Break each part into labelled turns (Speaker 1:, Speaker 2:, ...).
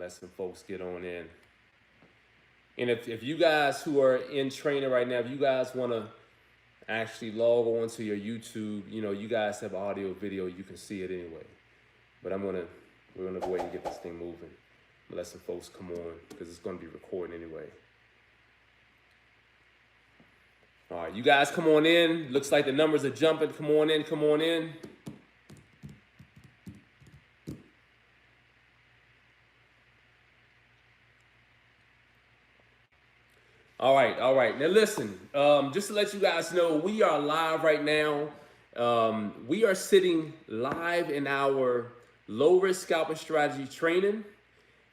Speaker 1: Let some folks get on in. And if you guys who are in training right now, if you guys want to actually log on to your YouTube, you guys have audio, video, you can see it anyway. But we're gonna go ahead and get this thing moving. Let some folks come on because it's gonna be recording anyway. All right, you guys come on in. Looks like the numbers are jumping. Come on in, come on in. All right, all right. Now listen, just to let you guys know, we are live right now. We are sitting live in our low-risk scalping strategy training.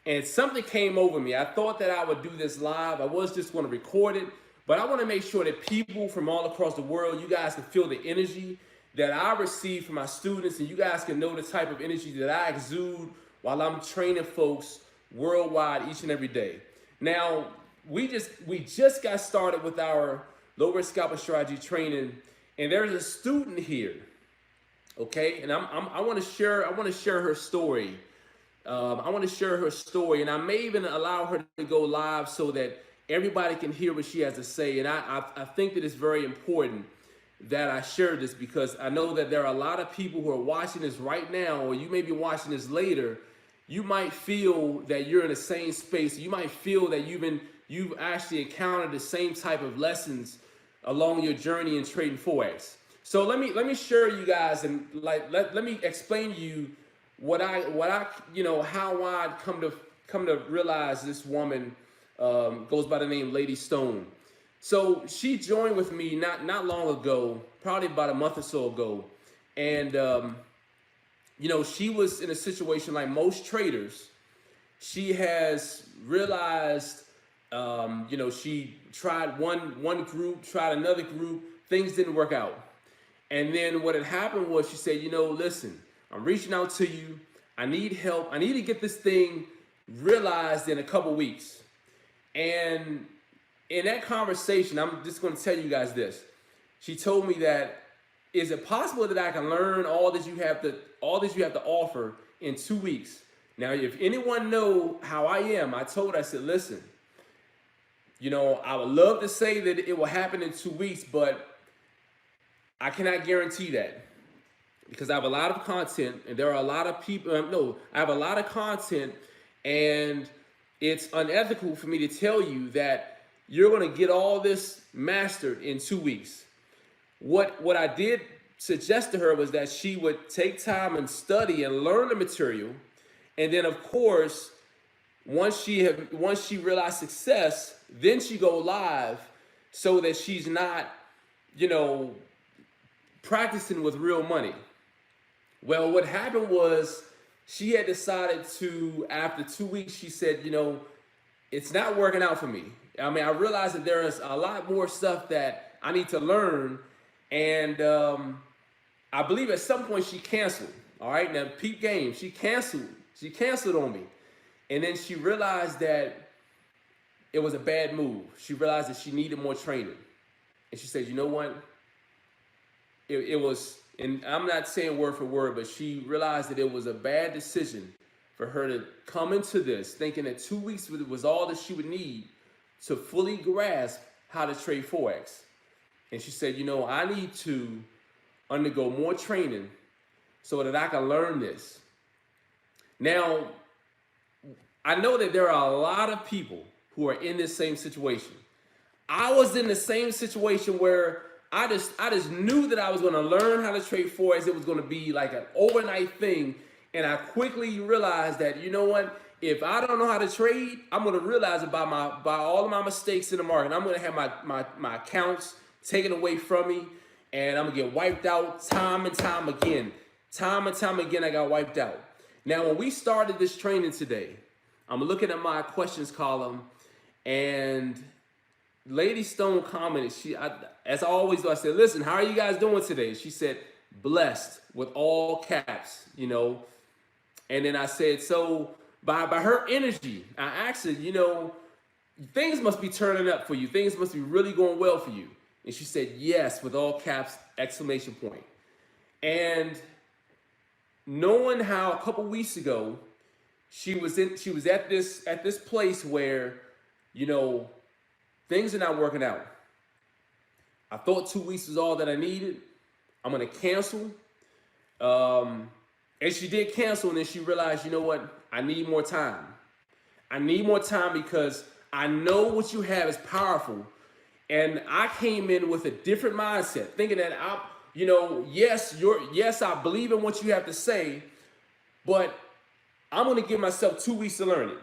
Speaker 1: And something came over me. I thought that I would do this live. I was just going to record it. But I want to make sure that people from all across the world, you guys can feel the energy that I receive from my students, and you guys can know the type of energy that I exude while I'm training folks worldwide each and every day. Now, we just got started with our low-risk scalping strategy training, and there's a student here, okay? And I want to share her story. I want to share her story, and I may even allow her to go live so that everybody can hear what she has to say. And I think that it's very important that I share this, because I know that there are a lot of people who are watching this right now, or you may be watching this later. You might feel that you're in the same space. You might feel that you've actually encountered the same type of lessons along your journey in trading Forex. So let me share you guys, and let me explain to you what I how I come to realize this woman goes by the name Lady Stone. So she joined with me not long ago, probably about a month or so ago, and she was in a situation like most traders. She has realized, she tried one group, tried another group, things didn't work out, and then what had happened was she said, listen, I'm reaching out to you. I need help. I need to get this thing realized in a couple weeks. And in that conversation, I'm just going to tell you guys this. She told me that, is it possible that I can learn all that you have to offer in 2 weeks? Now, if anyone know how I am, I said, listen, I would love to say that it will happen in 2 weeks, but I cannot guarantee that, because I have a lot of content, and there are a lot of people. I have a lot of content, and it's unethical for me to tell you that you're going to get all this mastered in 2 weeks. What I did suggest to her was that she would take time and study and learn the material, and then of course, once she realized success, then she go live, so that she's not, practicing with real money. Well, what happened was she had decided to, after 2 weeks, she said, it's not working out for me. I mean, I realized that there is a lot more stuff that I need to learn. And I believe at some point she canceled. All right, now peep game. She canceled on me. And then she realized that it was a bad move. She realized that she needed more training. And she said, you know what? It was, and I'm not saying word for word, but she realized that it was a bad decision for her to come into this thinking that 2 weeks was all that she would need to fully grasp how to trade Forex. And she said, I need to undergo more training so that I can learn this. Now, I know that there are a lot of people who are in this same situation. I was in the same situation where I just knew that I was going to learn how to trade Forex. It was going to be like an overnight thing. And I quickly realized that, you know what? If I don't know how to trade, I'm going to realize it by all of my mistakes in the market. I'm going to have my accounts taken away from me, and I'm going to get wiped out time and time again. Time and time again, I got wiped out. Now, when we started this training today, I'm looking at my questions column, and Lady Stone commented, as I always do, I said, listen, how are you guys doing today? She said, blessed, with all caps, And then I said, so by her energy, I asked her, things must be turning up for you. Things must be really going well for you. And she said, yes, with all caps, exclamation point. And knowing how a couple weeks ago, she was at this place where, you know, things are not working out. I thought 2 weeks was all that I needed. I'm gonna cancel. And she did cancel, and then she realized, you know what? I need more time. I need more time because I know what you have is powerful. And I came in with a different mindset, thinking that yes, I believe in what you have to say, but I'm gonna give myself 2 weeks to learn it.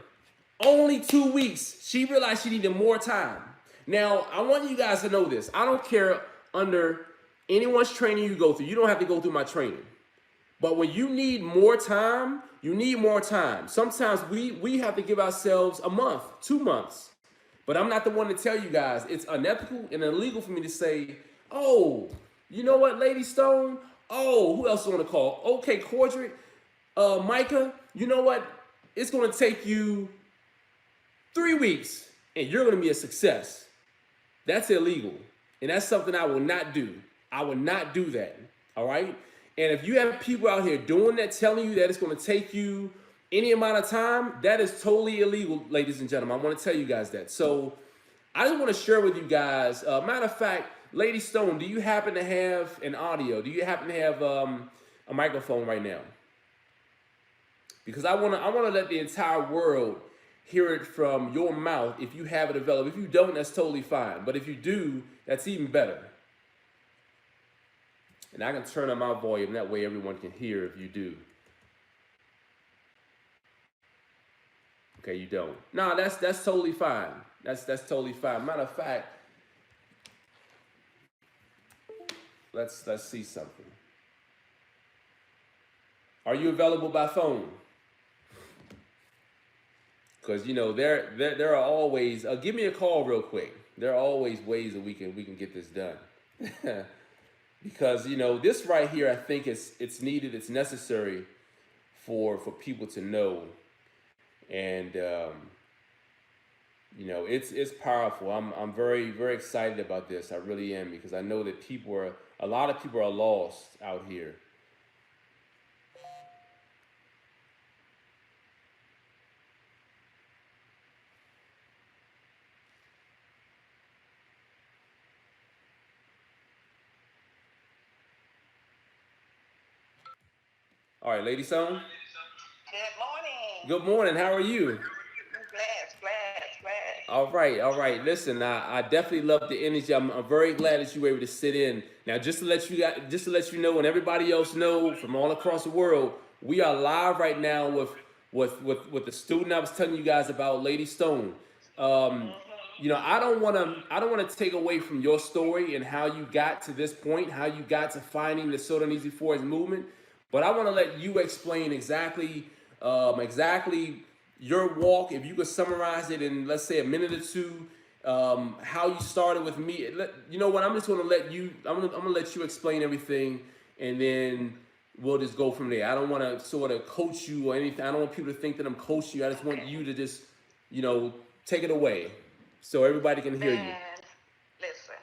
Speaker 1: Only 2 weeks. She realized she needed more time. Now, I want you guys to know this. I don't care under anyone's training you go through. You don't have to go through my training. But when you need more time, you need more time. Sometimes we have to give ourselves a month, 2 months. But I'm not the one to tell you guys. It's unethical and illegal for me to say, oh, you know what, Lady Stone? Oh, who else I want to call? Okay, Cordric, Micah, you know what? It's going to take you 3 weeks and you're going to be a success. That's illegal. And that's something I will not do. I will not do that. All right? And if you have people out here doing that, telling you that it's going to take you any amount of time, that is totally illegal, ladies and gentlemen. I want to tell you guys that. So I just want to share with you guys. Matter of fact, Lady Stone, do you happen to have an audio? Do you happen to have a microphone right now? Because I want to let the entire world hear it from your mouth if you have it available. If you don't, that's totally fine. But if you do, that's even better. And I can turn on my volume. That way everyone can hear if you do. Okay, you don't. No, that's totally fine. That's totally fine. Matter of fact, let's see something. Are you available by phone? Because you know there are always. Give me a call real quick. There are always ways that we can get this done. Because you know this right here, I think it's needed. It's necessary for people to know, and you know it's powerful. I'm very excited about this. I really am, because I know that a lot of people are lost out here. All right, Lady Stone.
Speaker 2: Good morning.
Speaker 1: Good morning. How are you?
Speaker 2: Blessed.
Speaker 1: All right. Listen, I definitely love the energy. I'm very glad that you were able to sit in. Now, just to let you know, and everybody else know from all across the world, we are live right now with the student I was telling you guys about, Lady Stone. You know, I don't want to take away from your story and how you got to this point, how you got to finding the So Darn Easy Forex movement, but I want to let you explain exactly your walk. If you could summarize it in, let's say, a minute or two, how you started with me. You know what? I'm just going to let you. I'm gonna let you explain everything, and then we'll just go from there. I don't want to sort of coach you or anything. I don't want people to think that I'm coaching you. I just want you to just, you know, take it away so everybody can hear you.
Speaker 2: Man, listen.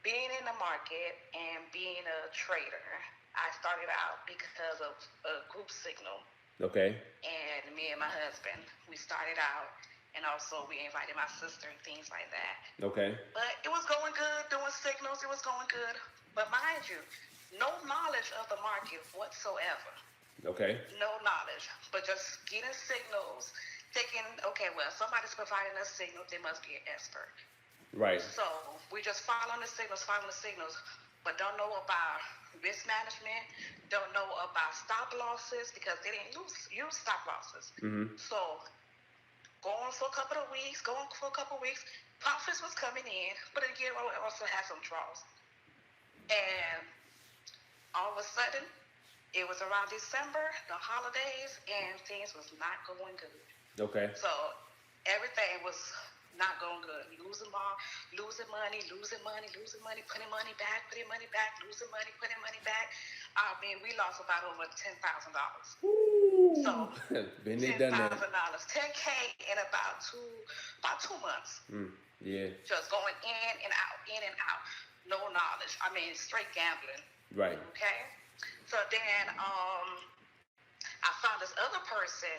Speaker 2: Being in the market and being a trader, I started out because of a group signal.
Speaker 1: Okay.
Speaker 2: And me and my husband, we started out, and also we invited my sister and things like that.
Speaker 1: Okay.
Speaker 2: But it was going good, doing signals, it was going good. But mind you, no knowledge of the market whatsoever.
Speaker 1: Okay.
Speaker 2: No knowledge, but just getting signals, thinking, okay, well, somebody's providing us signals, they must be an expert.
Speaker 1: Right.
Speaker 2: So we just following the signals, but don't know about risk management, don't know about stop losses, because they didn't use stop losses.
Speaker 1: Mm-hmm.
Speaker 2: So going for a couple of weeks, profits was coming in, but again, we also had some draws. And all of a sudden, it was around December, the holidays, and things was not going good.
Speaker 1: Okay.
Speaker 2: So everything was not going good. Losing money, putting money back, losing money, putting money back. I mean, we lost about over $10,000. So
Speaker 1: been there, done that.
Speaker 2: $10,000, $10K in about 2 months.
Speaker 1: Yeah.
Speaker 2: Just going in and out. No knowledge. I mean, straight gambling.
Speaker 1: Right.
Speaker 2: Okay. So then, I found this other person,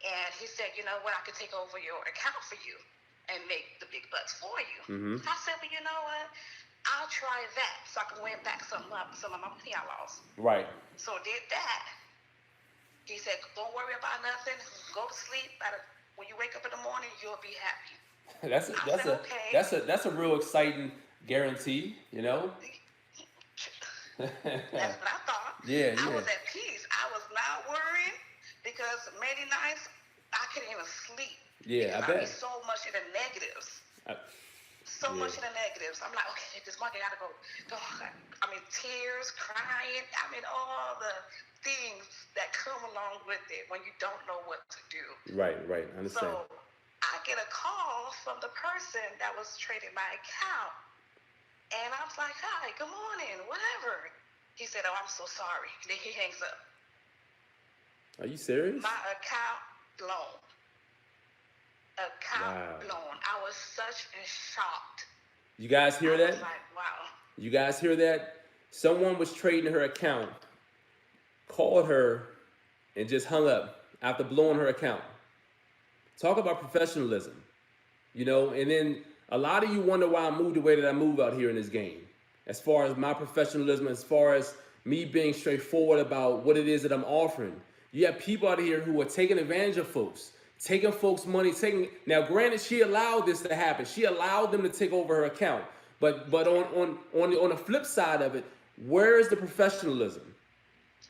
Speaker 2: and he said, you know what, I could take over your account for you and make the big bucks for you.
Speaker 1: Mm-hmm.
Speaker 2: I said, well, you know what, I'll try that so I can win back some of my money I lost.
Speaker 1: Right.
Speaker 2: So did that. He said, don't worry about nothing. Go to sleep. When you wake up in the morning, you'll be happy.
Speaker 1: That's a real exciting guarantee, you know.
Speaker 2: That's what I thought.
Speaker 1: Yeah,
Speaker 2: I
Speaker 1: yeah.
Speaker 2: was at peace. I was not worrying because many nights I couldn't even sleep.
Speaker 1: Yeah, I
Speaker 2: I'd
Speaker 1: bet.
Speaker 2: be so much in the negatives. Much in the negatives. I'm like, okay, this Monday gotta go. I mean, tears, crying. I mean, all the things that come along with it when you don't know what to do.
Speaker 1: Right, I understand.
Speaker 2: So I get a call from the person that was trading my account. And I was like, hi, good morning, whatever. He said, oh, I'm so sorry. Then he hangs up.
Speaker 1: Are you serious?
Speaker 2: My account blown. Blown. I was such a shocked.
Speaker 1: You guys hear that?
Speaker 2: I was like, wow.
Speaker 1: You guys hear that? Someone was trading her account, called her, and just hung up after blowing her account. Talk about professionalism, you know? And then a lot of you wonder why I moved the way that I move out here in this game. As far as my professionalism, as far as me being straightforward about what it is that I'm offering. You have people out here who are taking advantage of folks, taking folks' money, now granted, she allowed this to happen. She allowed them to take over her account. But on the flip side of it, where is the professionalism?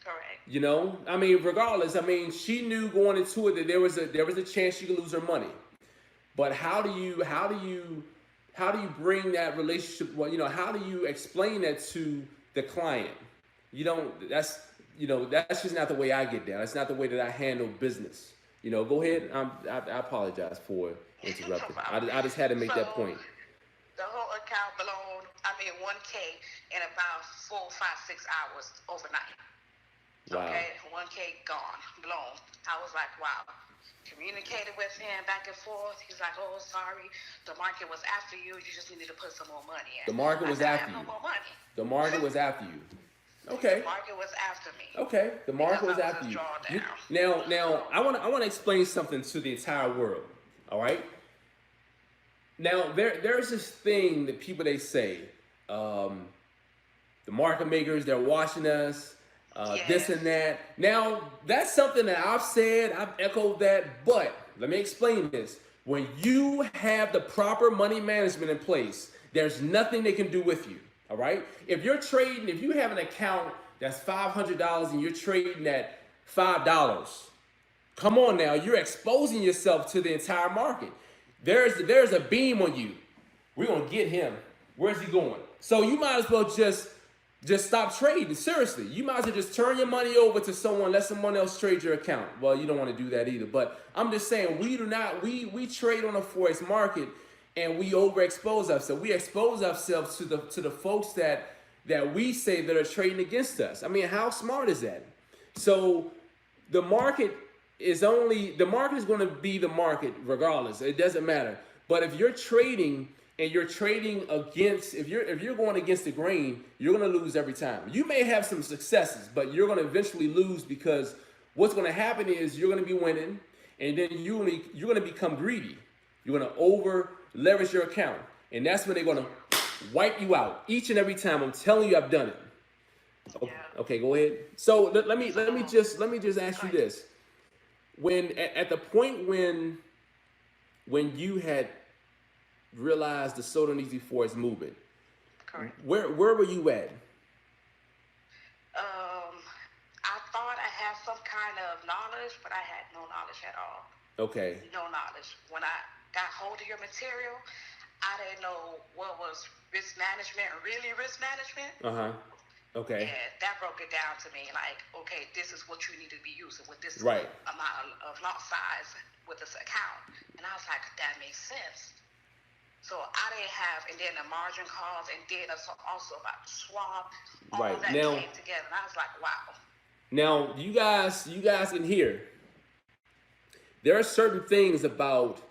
Speaker 2: Correct.
Speaker 1: You know, I mean, regardless, I mean, she knew going into it that there was a chance she could lose her money. But how do you bring that relationship? Well, you know, how do you explain that to the client? That's just not the way I get down. That's not the way that I handle business. You know, go ahead. I apologize for interrupting. I just had to make that point.
Speaker 2: The whole account blown, I mean, 1K in about 4, 5, 6 hours overnight.
Speaker 1: Wow.
Speaker 2: Okay, 1K gone, blown. I was like, wow. Communicated with him back and forth. He's like, oh, sorry, the market was after you. You just needed to put some more money in.
Speaker 1: The market was after you.
Speaker 2: No more money.
Speaker 1: The market was after you. Okay.
Speaker 2: The market was after me.
Speaker 1: Okay. The market was after you. Now, I want to explain something to the entire world. All right. Now, there's this thing that people, they say, the market makers, they're watching us, this and that. Now, that's something that I've said, I've echoed that, but let me explain this. When you have the proper money management in place, there's nothing they can do with you. All right. If you're trading, if you have an account that's $500 and you're trading at $5, come on now, you're exposing yourself to the entire market. There's a beam on you. We're gonna get him. Where's he going? So you might as well just stop trading. Seriously, you might as well just turn your money over to someone, let someone else trade your account. Well, you don't want to do that either. But I'm just saying, we trade on the Forex market. And we overexpose ourselves. We expose ourselves to the folks that we say that are trading against us. I mean, how smart is that? So the market is going to be the market regardless. It doesn't matter. But if you're trading and you're trading against, if you're going against the grain, you're going to lose every time. You may have some successes, but you're going to eventually lose because what's going to happen is you're going to be winning, and then you're going to become greedy. You're going to over leverage your account, and that's when they're going to wipe you out each and every time. I'm telling you, I've done it. Okay, go ahead. So let me just ask you this: when at the point when you had realized the So Darn Easy Forex movement,
Speaker 2: correct,
Speaker 1: where were you at?
Speaker 2: I thought I had some kind of knowledge, but I had no knowledge at all.
Speaker 1: Okay.
Speaker 2: No knowledge. When I got hold of your material, I didn't know what was risk management, really risk management.
Speaker 1: Okay.
Speaker 2: And that broke it down to me, like, okay, this is what you need to be using with this amount of lot size with this account. And I was like, that makes sense. So I didn't have, and then the margin calls, and then also about the swap, all of that came together. And I was like, wow.
Speaker 1: Now, you guys can hear. There are certain things about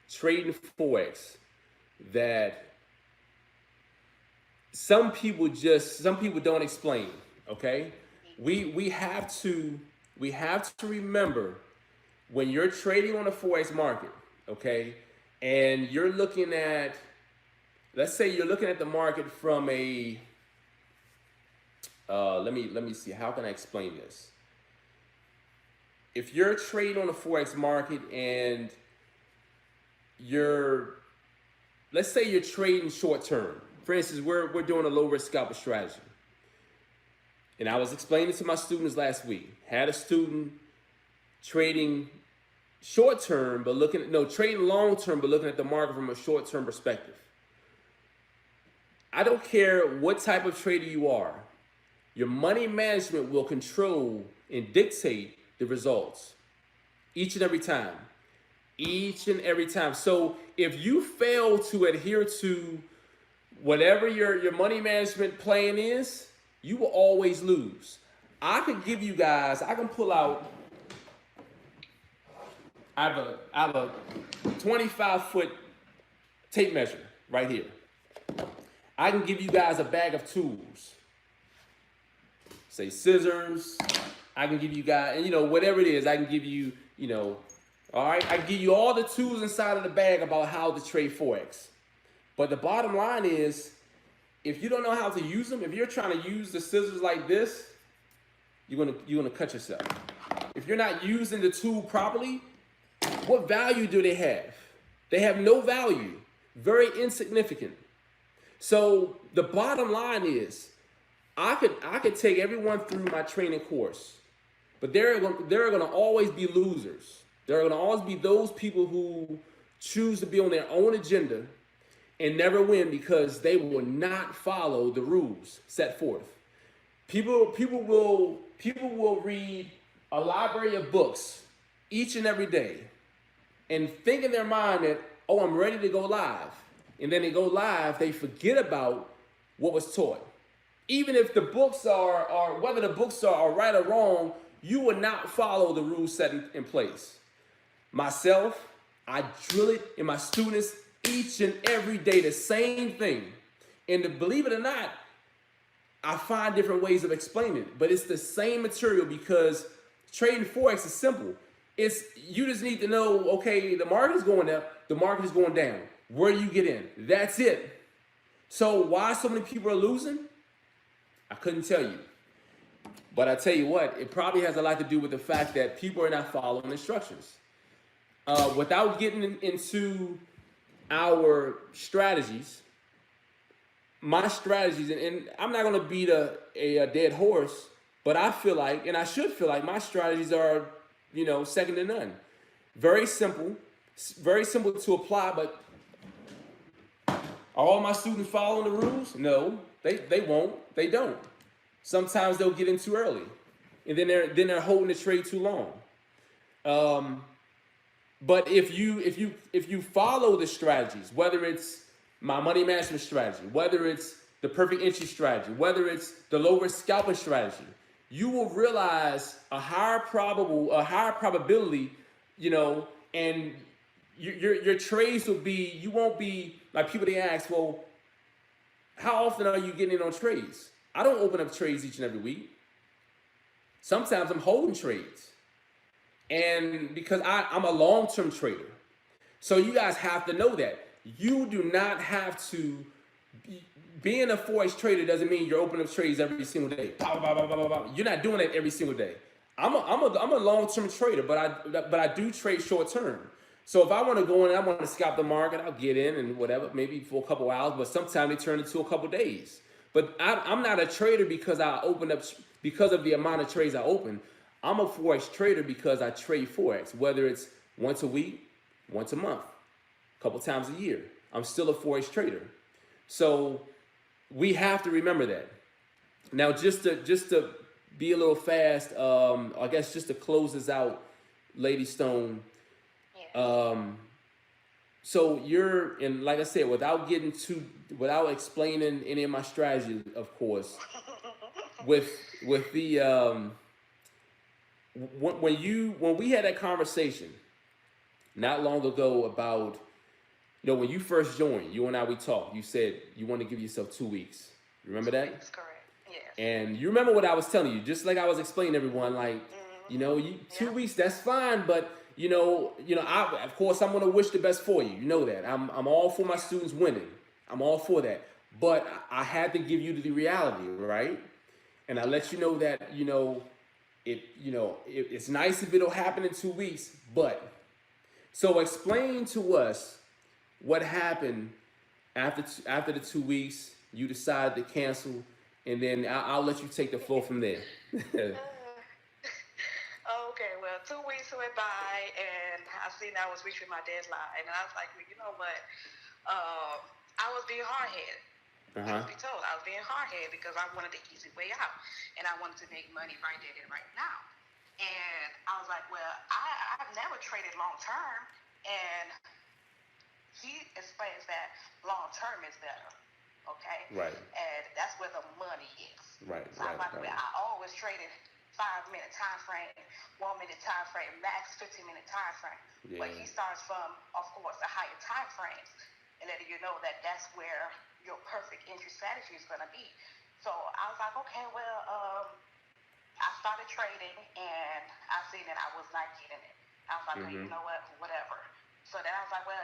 Speaker 1: trading Forex that some people don't explain. Okay, we have to we have to remember when you're trading on the Forex market, okay, and you're looking at, let's say you're looking at the market from a, let me see, how can I explain this? If you're trading on the Forex market and you're, let's say you're trading short term. For instance, we're doing a low-risk scalping strategy. And I was explaining to my students last week. Had a student trading short term, but trading long term, but looking at the market from a short term perspective. I don't care what type of trader you are. Your money management will control and dictate the results each and every time. Each and every time. So if you fail to adhere to whatever your money management plan is, you will always lose. I can give you guys, I can pull out, I have a 25-foot tape measure right here. I can give you guys a bag of tools. Say scissors. I can give you guys, whatever it is, I can give you, all right? I can give you all the tools inside of the bag about how to trade Forex. But the bottom line is, if you don't know how to use them, if you're trying to use the scissors like this, you're gonna cut yourself. If you're not using the tool properly, what value do they have? They have no value, very insignificant. So the bottom line is, I could take everyone through my training course, but there are going to always be losers. There are going to always be those people who choose to be on their own agenda and never win because they will not follow the rules set forth. People will read a library of books each and every day and think in their mind that, oh, I'm ready to go live. And then they go live, they forget about what was taught. Even if the books are whether the books are right or wrong, you will not follow the rules set in place. Myself, I drill it in my students each and every day, the same thing. And believe it or not, I find different ways of explaining it, but it's the same material because trading Forex is simple. You just need to know, okay, the market is going up, the market is going down. Where do you get in? That's it. So why so many people are losing? I couldn't tell you. But I tell you what, it probably has a lot to do with the fact that people are not following instructions. Without getting into our strategies, my strategies, and I'm not going to beat a dead horse, but I feel like, and I should feel like, my strategies are, second to none. Very simple to apply, but are all my students following the rules? No, they won't. They don't. Sometimes they'll get in too early, and then they're holding the trade too long. But if you follow the strategies, whether it's my money management strategy, whether it's the perfect entry strategy, whether it's the low-risk scalping strategy, you will realize a higher probability, and your trades will be, you won't be like people. They ask, well, how often are you getting in on trades? I don't open up trades each and every week. Sometimes I'm holding trades, and because I'm a long-term trader, so you guys have to know that you do not have to. Being a Forex trader doesn't mean you're opening up trades every single day. You're not doing it every single day. I'm a long-term trader, but I do trade short-term. So if I want to go in and I want to scalp the market, I'll get in and whatever, maybe for a couple hours, but sometimes they turn into a couple days. But I'm not a trader because because of the amount of trades I open. I'm a Forex trader because I trade Forex, whether it's once a week, once a month, a couple times a year. I'm still a Forex trader. So we have to remember that. Now, just to be a little fast, I guess just to close this out, Lady Stone. So you're, and like I said, without explaining any of my strategy, of course, with the when we had that conversation not long ago about, when you first joined, you and I, we talked. You said you want to give yourself 2 weeks. Remember that?
Speaker 2: That's correct. Yes.
Speaker 1: And you remember what I was telling you, just like I was explaining to everyone, like, You know, you
Speaker 2: Yeah.
Speaker 1: 2 weeks, that's fine, but I of course I'm gonna wish the best for you. You know that. I'm all for my
Speaker 2: Yeah.
Speaker 1: students winning. I'm all for that. But I had to give you the reality, right? And I let you know that, it's nice if it'll happen in 2 weeks, but so explain to us what happened after the 2 weeks. You decided to cancel, and then I'll let you take the floor from there.
Speaker 2: Uh, okay, well, 2 weeks went by, and I seen I was reaching my deadline, and I was like, well, you know what? I was being hard headed.
Speaker 1: Uh-huh.
Speaker 2: Truth be told, I was being hard headed because I wanted the easy way out, and I wanted to make money right there and right now. And I was like, well, I've never traded long term, and he explains that long term is better. Okay,
Speaker 1: Right.
Speaker 2: and that's where the money is.
Speaker 1: Right.
Speaker 2: So I'm like, well, I always traded 5 minute time frame, 1 minute time frame, max 15-minute time frame.
Speaker 1: Yeah.
Speaker 2: But he starts from, of course, the higher time frames, and letting you know that that's where your perfect entry strategy is going to be. So I was like, okay, well, I started trading, and I seen that I was not getting it. I was like, well, you know what, whatever. So then I was like, well,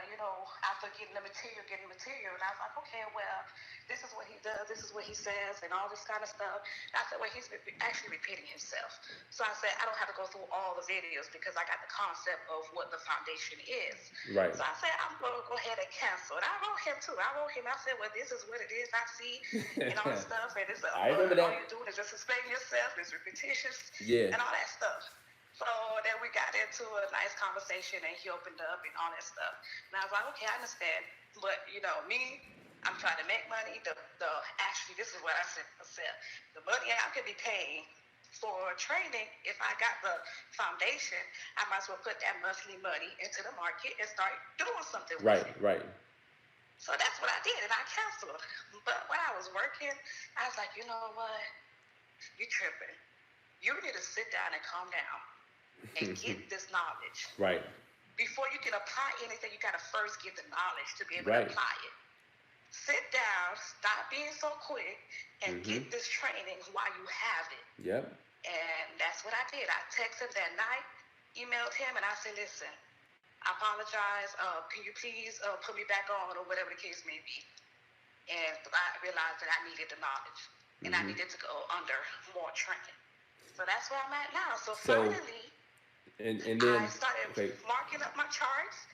Speaker 2: after getting the material, and I was like, okay, well, this is what he does, this is what he says, and all this kind of stuff. And I said, well, he's actually repeating himself. So I said, I don't have to go through all the videos because I got the concept of what the foundation is.
Speaker 1: Right.
Speaker 2: So I said, I'm going to go ahead and cancel. And I wrote him too. I said, well, this is what it is I see, and all this stuff. And it's
Speaker 1: I remember that.
Speaker 2: all you're doing is just explaining yourself, it's repetitious,
Speaker 1: Yeah.
Speaker 2: and all that stuff. So then we got into a nice conversation, and he opened up and all that stuff. And I was like, okay, I understand. But, me, I'm trying to make money. Actually, this is what I said. The money I could be paying for training, if I got the foundation, I might as well put that monthly money into the market and start doing something with it.
Speaker 1: Right.
Speaker 2: So that's what I did, and I canceled. But when I was working, I was like, you know what? You tripping. You need to sit down and calm down and get this knowledge.
Speaker 1: Right.
Speaker 2: Before you can apply anything, you got to first get the knowledge to be able
Speaker 1: Right.
Speaker 2: to apply it. Sit down, stop being so quick, and get this training while you have it.
Speaker 1: Yep.
Speaker 2: And that's what I did. I texted him that night, emailed him, and I said, listen, I apologize. Can you please put me back on, or whatever the case may be? And I realized that I needed the knowledge, and I needed to go under more training. So that's where I'm at now. So finally,
Speaker 1: and then
Speaker 2: I started marking up my charts,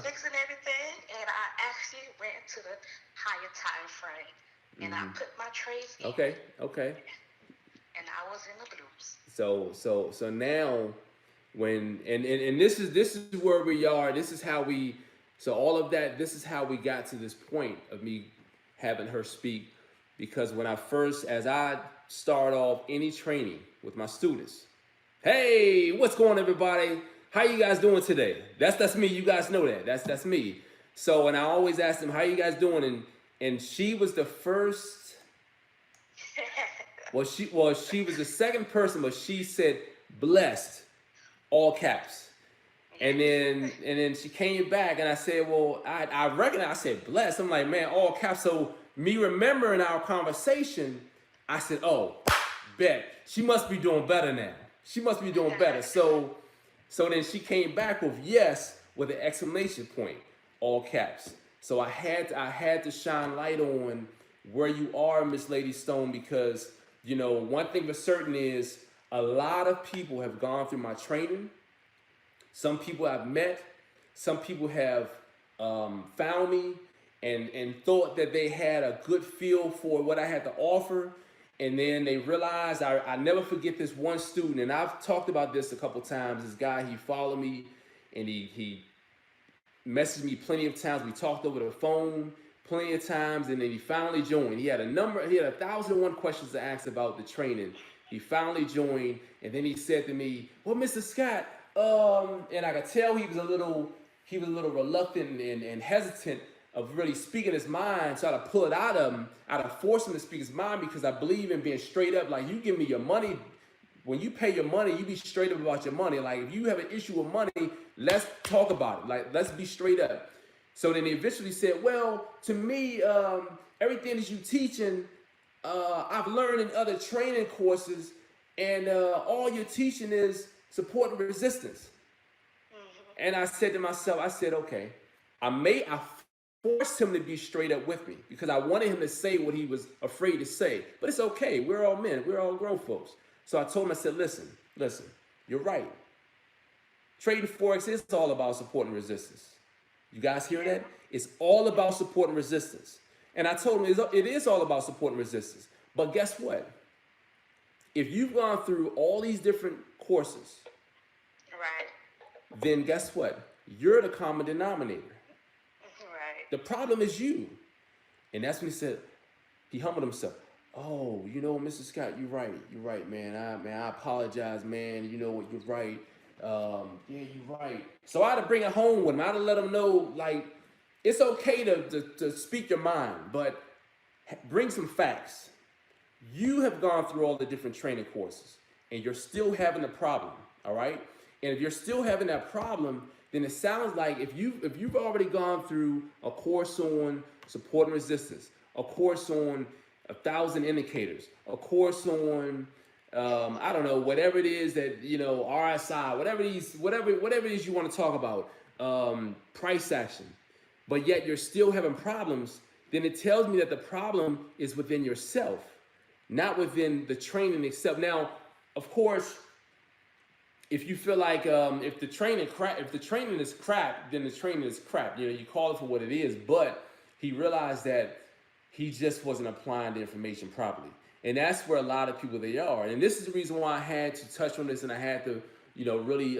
Speaker 2: fixing everything, and I actually went to the higher time frame, and I put my trades in.
Speaker 1: Okay.
Speaker 2: And I was in the blues.
Speaker 1: So now, when and this is where we are. This is how we. So all of that. This is how we got to this point of me having her speak, because when as I start off any training with my students, hey, what's going on, everybody? How you guys doing today? That's me. You guys know that. That's me. So, and I always ask them, how you guys doing? And she was the first. She was the second person, but she said blessed, all caps. And then she came back, and I said, well, I recognize. I said blessed. I'm like, man, all caps. So me remembering our conversation, I said, oh, bet she must be doing better now. She must be doing better. So then she came back with yes with an exclamation point, all caps. So I had to shine light on where you are, Miss Lady Stone, because one thing for certain is a lot of people have gone through my training. Some people I've met, some people have found me and thought that they had a good feel for what I had to offer. And then they realized, I never forget this one student, and I've talked about this a couple times. This guy, he followed me, and he messaged me plenty of times. We talked over the phone plenty of times, and then he finally joined. He had 1,001 questions to ask about the training. He finally joined, and then he said to me, well, Mr. Scott, and I could tell he was a little reluctant and hesitant of really speaking his mind, so I had to pull it out of him. I had to force him to speak his mind, because I believe in being straight up. Like, you give me your money. When you pay your money, you be straight up about your money. Like, if you have an issue with money, let's talk about it. Like, let's be straight up. So then he eventually said, well, to me, everything that you teaching, I've learned in other training courses, and all you're teaching is support and resistance. And I said to myself, I said, okay, I forced him to be straight up with me because I wanted him to say what he was afraid to say. But it's okay. We're all men. We're all grown folks. So I told him, I said, listen, you're right. Trading Forex is all about support and resistance. You guys hear that? It's all about support and resistance. And I told him it is all about support and resistance. But guess what? If you've gone through all these different courses,
Speaker 2: Right.
Speaker 1: then guess what? You're the common denominator.
Speaker 2: Right.
Speaker 1: The problem is you. And that's when he humbled himself. Oh, you know, Mr. Scott, you're right, man. I apologize, man. You know what, you're right. Yeah, you're right. So I had to bring it home with him. I had to let him know, like, it's okay to speak your mind, but bring some facts. You have gone through all the different training courses, and you're still having a problem, all right? And if you're still having that problem, then it sounds like if you've already gone through a course on support and resistance, a course on 1,000 indicators, a course on I don't know, whatever it is that, you know, RSI, whatever it is you want to talk about, price action, but yet you're still having problems, then it tells me that the problem is within yourself, not within the training itself. Now, of course, if you feel like if the training is crap, then the training is crap. You know, you call it for what it is. But he realized that he just wasn't applying the information properly, and that's where a lot of people they are. And this is the reason why I had to touch on this, and I had to, you know, really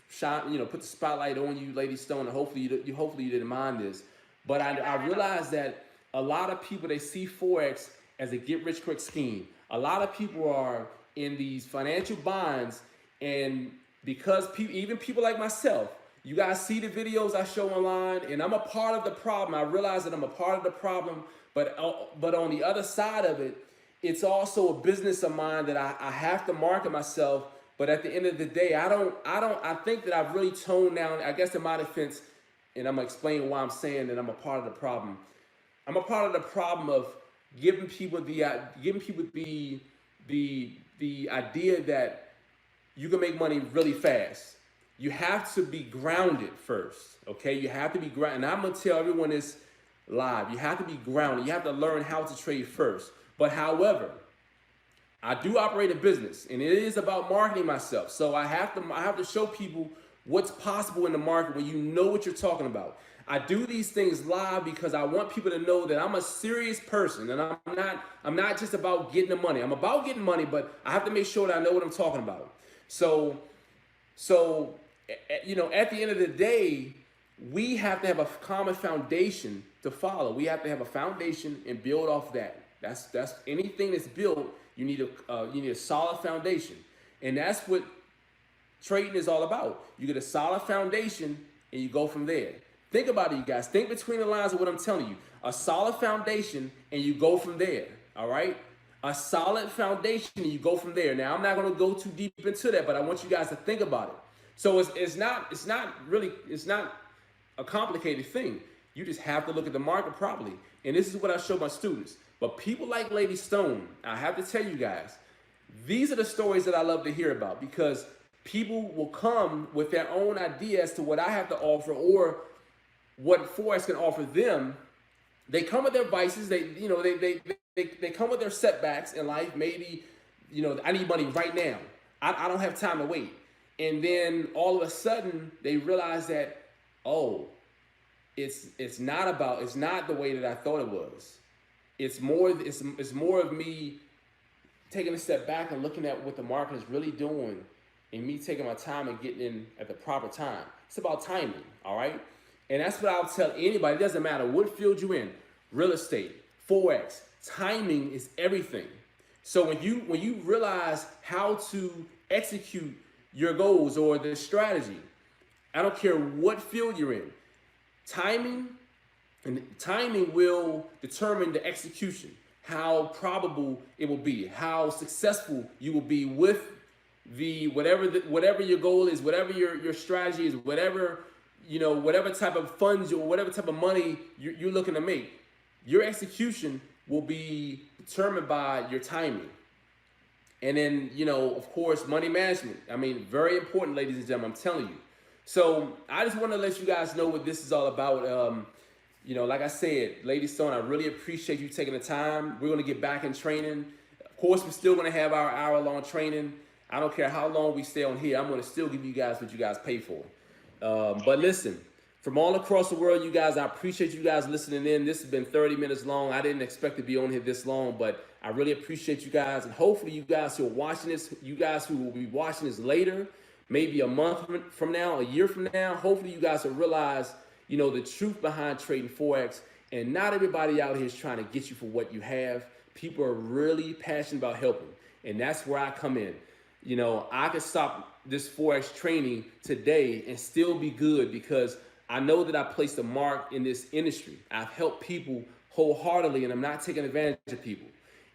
Speaker 1: shine, you know, put the spotlight on you, Lady Stone, and hopefully you didn't mind this. But I realized that a lot of people, they see Forex as a get-rich-quick scheme. A lot of people are in these financial binds. And because even people like myself, you guys see the videos I show online, and I'm a part of the problem. I realize that I'm a part of the problem, but on the other side of it, it's also a business of mine that I have to market myself. But at the end of the day, I think that I've really toned down, I guess in my defense, and I'm gonna explain why I'm saying that I'm a part of the problem. I'm a part of the problem of giving people the idea that you can make money really fast. You have to be grounded first, okay? You have to be grounded. And I'm gonna tell everyone this live. You have to be grounded. You have to learn how to trade first. But however, I do operate a business, and it is about marketing myself. So I have to show people what's possible in the market when you know what you're talking about. I do these things live because I want people to know that I'm a serious person, and I'm not just about getting the money. I'm about getting money, but I have to make sure that I know what I'm talking about. So, you know, at the end of the day, we have to have a common foundation to follow. We have to have a foundation and build off that. That's anything that's built. You need a solid foundation, and that's what trading is all about. You get a solid foundation, and you go from there. Think about it, you guys. Think between the lines of what I'm telling you. A solid foundation, and you go from there. All right. A solid foundation, and you go from there. Now, I'm not going to go too deep into that, but I want you guys to think about it. So it's not a complicated thing. You just have to look at the market properly. And this is what I show my students. But people like Lady Stone, I have to tell you guys, these are the stories that I love to hear about, because people will come with their own idea as to what I have to offer or what Forex can offer them. They come with their vices. They come with their setbacks in life. Maybe, you know, I need money right now. I don't have time to wait. And then all of a sudden they realize that, oh, it's not the way that I thought it was. It's more of me taking a step back and looking at what the market is really doing, and me taking my time and getting in at the proper time. It's about timing, all right? And that's what I'll tell anybody. It doesn't matter what field you're in, real estate, Forex, timing is everything. So when you realize how to execute your goals or the strategy, I don't care what field you're in, timing will determine the execution, how probable it will be, how successful you will be with whatever your goal is, whatever your strategy is, whatever type of funds or whatever type of money you're looking to make. Your execution will be determined by your timing. And then, you know, of course, money management. I mean, very important, ladies and gentlemen, I'm telling you. So I just want to let you guys know what this is all about. You know, like I said, Lady Stone, I really appreciate you taking the time. We're going to get back in training. Of course, we're still going to have our hour-long training. I don't care how long we stay on here. I'm going to still give you guys what you guys pay for. But listen, from all across the world, you guys, I appreciate you guys listening in. This has been 30 minutes long. I didn't expect to be on here this long, but I really appreciate you guys. And hopefully you guys who are watching this, you guys who will be watching this later, maybe a month from now, a year from now, hopefully you guys will realize, you know, the truth behind trading Forex. And not everybody out here is trying to get you for what you have. People are really passionate about helping. And that's where I come in. You know, I could stop this Forex training today and still be good because I know that I placed a mark in this industry. I've helped people wholeheartedly and I'm not taking advantage of people.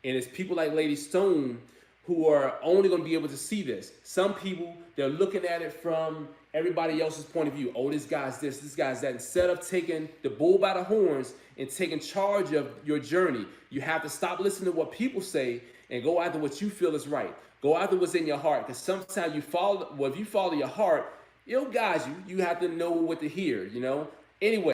Speaker 1: And it's people like Lady Stone who are only going to be able to see this. Some people, they're looking at it from everybody else's point of view. Oh, this guy's this guy's that. Instead of taking the bull by the horns and taking charge of your journey, you have to stop listening to what people say and go after what you feel is right. Go after what's in your heart, because sometimes you follow, well, if you follow your heart, it'll guide you. You have to know what to hear, you know? Anyway.